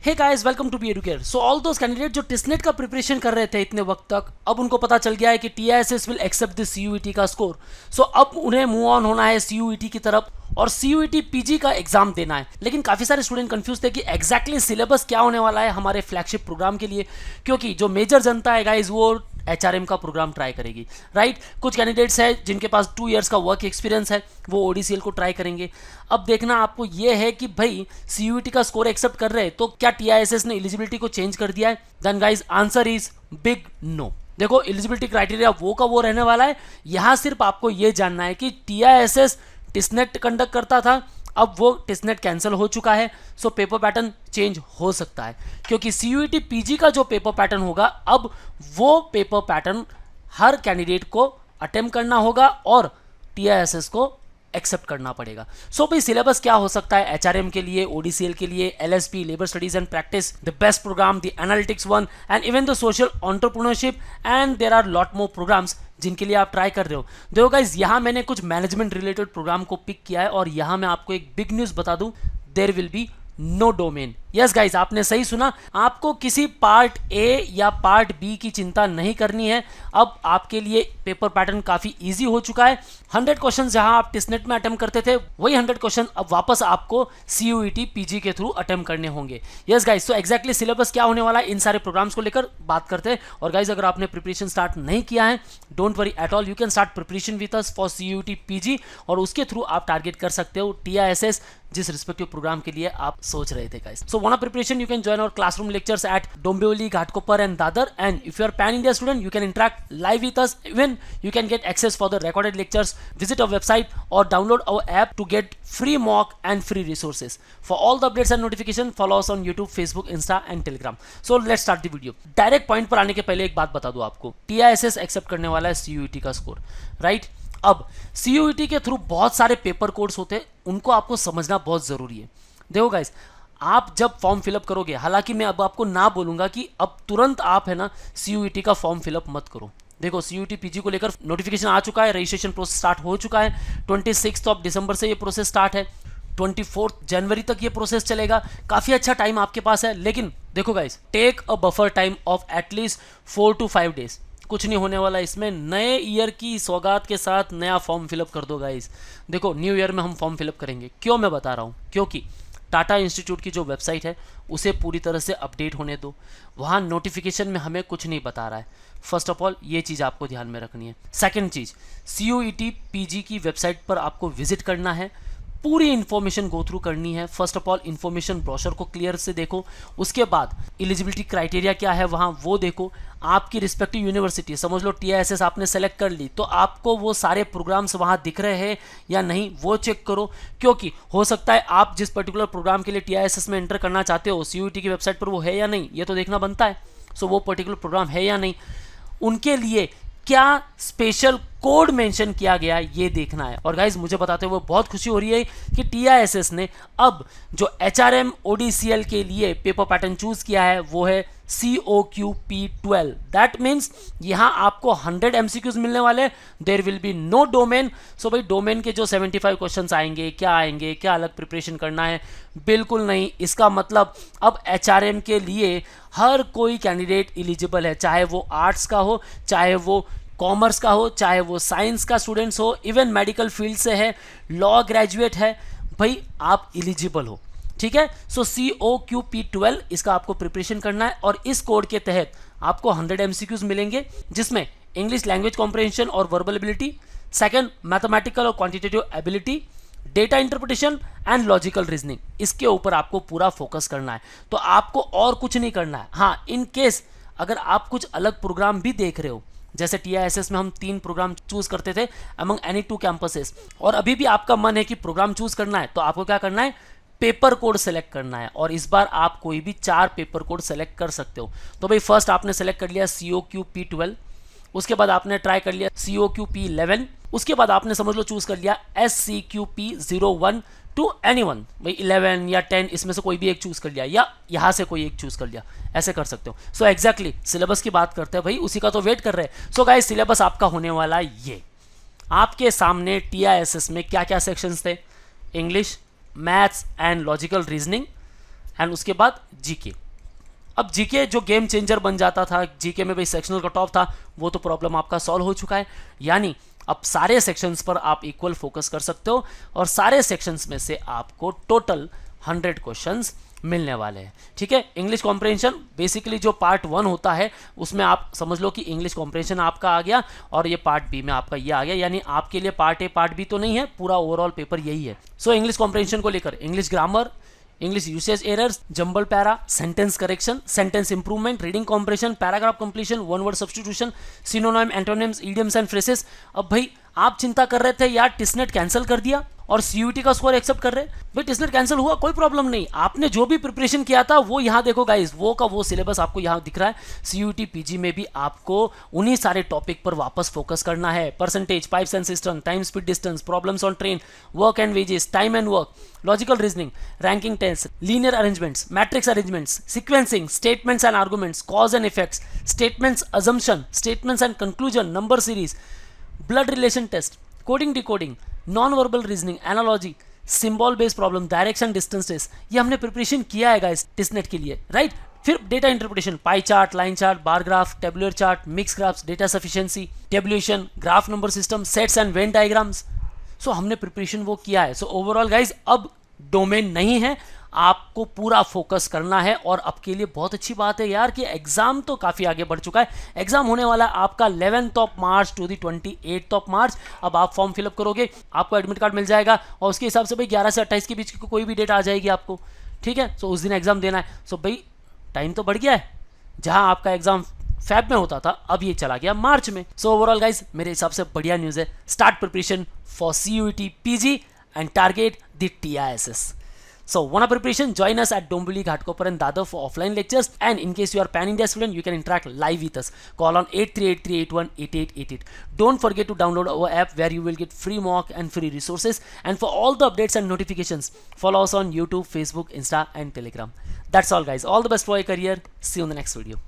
Hey guys, welcome to B Educare. So all those candidate जो TISSNET का preparation कर रहे थे इतने वक्त तक, अब उनको पता चल गया है कि TISS will accept this CUET का स्कोर। सो अब उन्हें मूव ऑन होना है सीयूईटी की तरफ और सीयूईटी पीजी का एग्जाम देना है। लेकिन काफी सारे स्टूडेंट कंफ्यूज थे कि एग्जैक्टली सिलेबस क्या होने वाला है हमारे फ्लैगशिप प्रोग्राम के लिए, क्योंकि जो मेजर जनता है गाइज वो एचआरएम का प्रोग्राम ट्राई करेगी, राइट। कुछ कैंडिडेट्स हैं जिनके पास 2 इयर्स का वर्क एक्सपीरियंस है, वो ओडीसीएल को ट्राई करेंगे। अब देखना आपको ये है कि भाई सीयूईटी का स्कोर एक्सेप्ट कर रहे हैं तो क्या टीआईएसएस ने एलिजिबिलिटी को चेंज कर दिया है? Then guys answer is big no. देखो, एलिजिबिलिटी क्राइटेरिया वो का वो रहने वाला है। यहां सिर्फ आपको ये जानना है कि टीआईएसएस टिसनेट कंडक्ट करता था, अब वो टिसनेट कैंसिल हो चुका है। सो पेपर पैटर्न चेंज हो सकता है, क्योंकि सीयूईटी पीजी का जो पेपर पैटर्न होगा, अब वो पेपर पैटर्न हर कैंडिडेट को अटेम्प्ट करना होगा और टीआईएसएस को एक्सेप्ट करना पड़ेगा। सो भाई सिलेबस क्या हो सकता है एचआरएम के लिए, ओडीसीएल के लिए, LSP labour studies and practice, the best programme, the analytics one and even the social entrepreneurship, and there are lot more programmes जिनके लिए आप ट्राई कर रहे हो। देखो गाइज, यहां मैंने कुछ मैनेजमेंट रिलेटेड प्रोग्राम को पिक किया है और यहां मैं आपको एक बिग न्यूज बता दूं, there will be no domain. Yes guys, आपने सही सुना, आपको किसी पार्ट ए या पार्ट बी की चिंता नहीं करनी है। अब आपके लिए पेपर पैटर्न काफी इजी हो चुका है। 100 क्वेश्चन जहां आप टिसनेट में अटेम्प्ट करते थे, वही 100 क्वेश्चन अब वापस आपको सीयूईटी पीजी के थ्रू अटेम्प्ट करने होंगे। यस गाइज, सो एक्जैक्टली सिलेबस क्या होने वाला है इन सारे प्रोग्राम्स को लेकर बात करते हैं। और गाइज, अगर आपने प्रिपरेशन स्टार्ट नहीं किया है, don't worry at all, you can start preparation with us for CUET PG और उसके थ्रू आप टारगेट कर सकते हो टीआईएसएस जिस रिस्पेक्टिव प्रोग्राम के लिए आप सोच रहे थे गाइस। सो वाना preparation, you can join our classroom lectures at Dombivli, Ghatkopar and Dadar, and if you are pan India student, you can interact live with us. Even you can get access for the recorded lectures. Visit our website or download our app to get free mock and free resources. For all the updates and notification, follow us on YouTube, Facebook, Insta and Telegram. So let's start the video. Direct point पर आने के पहले एक बात बता दूं आपको, TISS accept करने वाला है CUET का स्कोर, राइट। अब CUET के थ्रू बहुत सारे पेपर कोड्स होते हैं, उनको आपको समझना बहुत जरूरी है। देखो गाइस, आप जब फॉर्म फिलअप करोगे, हालांकि मैं अब आपको ना बोलूंगा कि अब तुरंत आप है ना सीयूईटी का फॉर्म फिलअप मत करो। देखो, सीयूईटी पीजी को लेकर नोटिफिकेशन आ चुका है, रजिस्ट्रेशन प्रोसेस स्टार्ट हो चुका है। 26 दिसंबर से ये प्रोसेस स्टार्ट है, 24 जनवरी तक ये प्रोसेस चलेगा। काफी अच्छा टाइम आपके पास है, लेकिन देखो guys, take a buffer time of at least 4 to 5 days. कुछ नहीं होने वाला इसमें, नए ईयर की सौगात के साथ नया फॉर्म फिलअप कर दो गाइस। देखो, न्यू ईयर में हम फॉर्म फिलअप करेंगे। क्यों मैं बता रहा हूँ? क्योंकि टाटा इंस्टीट्यूट की जो वेबसाइट है उसे पूरी तरह से अपडेट होने दो। वहाँ नोटिफिकेशन में हमें कुछ नहीं बता रहा है। फर्स्ट ऑफ ऑल ये चीज़ आपको ध्यान में रखनी है। सेकंड चीज़, सीयूईटी पीजी की वेबसाइट पर आपको विजिट करना है, पूरी इन्फॉर्मेशन गो थ्रू करनी है। First of all information brochure को क्लियर से देखो, उसके बाद एलिजिबिलिटी क्राइटेरिया क्या है वहाँ वो देखो। आपकी रिस्पेक्टिव यूनिवर्सिटी, समझ लो टीआईएसएस आपने सेलेक्ट कर ली, तो आपको वो सारे प्रोग्राम्स वहाँ दिख रहे हैं या नहीं वो चेक करो, क्योंकि हो सकता है आप जिस पर्टिकुलर प्रोग्राम के लिए टीआईएसएस में एंटर करना चाहते हो, सीयूईटी की वेबसाइट पर वो है या नहीं, ये तो देखना बनता है। सो वो पर्टिकुलर प्रोग्राम है या नहीं, उनके लिए क्या स्पेशल कोड मेंशन किया गया ये देखना है। और गाइज, मुझे बताते हुए बहुत खुशी हो रही है कि टीआईएसएस ने अब जो एचआरएम ओडीसीएल के लिए पेपर पैटर्न चूज किया है वो है COQP12। दैट मीन्स यहां आपको 100 MCQs मिलने वाले, there will be no domain. So भाई, डोमेन के जो 75 क्वेश्चंस आएंगे, क्या अलग प्रिपरेशन करना है? बिल्कुल नहीं। इसका मतलब अब एचआरएम के लिए हर कोई कैंडिडेट एलिजिबल है, चाहे वो आर्ट्स का हो, चाहे वो कॉमर्स का हो, चाहे वो साइंस का स्टूडेंट्स हो, इवन मेडिकल फील्ड से है, लॉ ग्रेजुएट है, भाई आप एलिजिबल हो, ठीक है। सो COQP12 इसका आपको प्रिपरेशन करना है और इस कोड के तहत आपको 100 MCQs मिलेंगे, जिसमें इंग्लिश लैंग्वेज कॉम्प्रिहेंशन और वर्बल एबिलिटी, सेकंड मैथमेटिकल और quantitative ability, data interpretation and logical reasoning, इसके ऊपर आपको पूरा फोकस करना है। तो आपको और कुछ नहीं करना है। हाँ, इन केस अगर आप कुछ अलग प्रोग्राम भी देख रहे हो, जैसे टीआईएसएस में हम 3 प्रोग्राम चूज करते थे अमंग एनी 2 कैंपसेस, और अभी भी आपका मन है कि प्रोग्राम चूज करना है, तो आपको क्या करना है? पेपर कोड सेलेक्ट करना है। और इस बार आप कोई भी 4 पेपर कोड सेलेक्ट कर सकते हो। तो भाई, फर्स्ट आपने सेलेक्ट कर लिया COQP12, उसके बाद आपने ट्राई कर लिया COQP11, उसके बाद आपने समझ लो चूज कर लिया SCQP01 टू एनीवन, भाई 11 या 10 इसमें से कोई भी एक चूज कर लिया, या यहां से कोई एक चूज कर लिया, ऐसे कर सकते हो। सो एग्जैक्टली सिलेबस की बात करते हैं भाई, उसी का तो वेट कर रहे हैं। सो गाइस, सिलेबस आपका होने वाला ये आपके सामने। टीआईएसएस में क्या क्या सेक्शंस थे? English, maths and logical reasoning, and उसके बाद जीके। अब जीके जो गेम चेंजर बन जाता था, जीके में भाई सेक्शनल कट ऑफ था, वो तो प्रॉब्लम आपका सॉल्व हो चुका है। यानी अब सारे सेक्शंस पर आप इक्वल फोकस कर सकते हो और सारे सेक्शंस में से आपको टोटल 100 क्वेश्चंस मिलने वाले हैं। ठीक है, इंग्लिश कॉम्प्रिहेंशन बेसिकली जो पार्ट 1 होता है उसमें आप समझ लो कि इंग्लिश कॉम्प्रिहेंशन आपका आ गया और ये पार्ट बी में आपका ये आ गया, यानी आपके लिए पार्ट ए पार्ट बी तो नहीं है, पूरा ओवरऑल पेपर यही है। सो इंग्लिश कॉम्प्रिहेंशन को लेकर English grammar, English usage errors, jumble para, sentence correction, sentence improvement, reading comprehension, paragraph completion, one word substitution, synonym, antonyms, idioms and phrases. अब भाई आप चिंता कर रहे थे यार टिसनेट कैंसिल कर दिया और सीयूईटी का स्कोर एक्सेप्ट कर रहे, भाई टिसनेट कैंसिल हुआ कोई प्रॉब्लम नहीं, आपने जो भी प्रिपरेशन किया था वो यहाँ देखो गाइस, वो का वो सिलेबस आपको यहाँ दिख रहा है। सीयूईटी पीजी में भी आपको उन्हीं सारे टॉपिक पर वापस फोकस करना है। Percentage, pipes and system, time speed distance, problems on train, work and wages, time and work, logical reasoning, ranking test, linear arrangements, matrix arrangements, sequencing, statements and arguments, cause and effects, statements assumption, statements and conclusion, number series, blood relation test, coding decoding, non verbal reasoning, analogy, symbol based problem, direction distance test, ये हमने preparation किया है guys टिसनेट के लिए, right. फिर data interpretation, pie chart, line chart, bar graph, tabular chart, mix graphs, data sufficiency, tabulation, graph number system, sets and Venn diagrams. So हमने preparation वो किया है। सो ओवरऑल गाइज अब डोमेन नहीं है, आपको पूरा फोकस करना है। और आपके लिए बहुत अच्छी बात है यार कि एग्जाम तो काफी आगे बढ़ चुका है। एग्जाम होने वाला है आपका 11 मार्च टू दी 28 मार्च। अब आप फॉर्म फिलअप करोगे, आपको एडमिट कार्ड मिल जाएगा और उसके हिसाब से भाई 11 से 28 के बीच की कोई भी डेट आ जाएगी आपको, ठीक है। सो उस दिन एग्जाम देना है। सो भाई टाइम तो बढ़ गया है, जहां आपका एग्जाम फेब में होता था अब ये चला गया मार्च में। सो ओवरऑल गाइज मेरे हिसाब से बढ़िया न्यूज़ है। Start preparation for CUET PG and target the TISS. So, wanna preparation? Join us at Dombivli, Ghatkopar and Dadar for offline lectures. And in case you are pan-India student, you can interact live with us. Call on 8383818888. Don't forget to download our app where you will get free mock and free resources. And for all the updates and notifications, follow us on YouTube, Facebook, Insta and Telegram. That's all guys. All the best for your career. See you in the next video.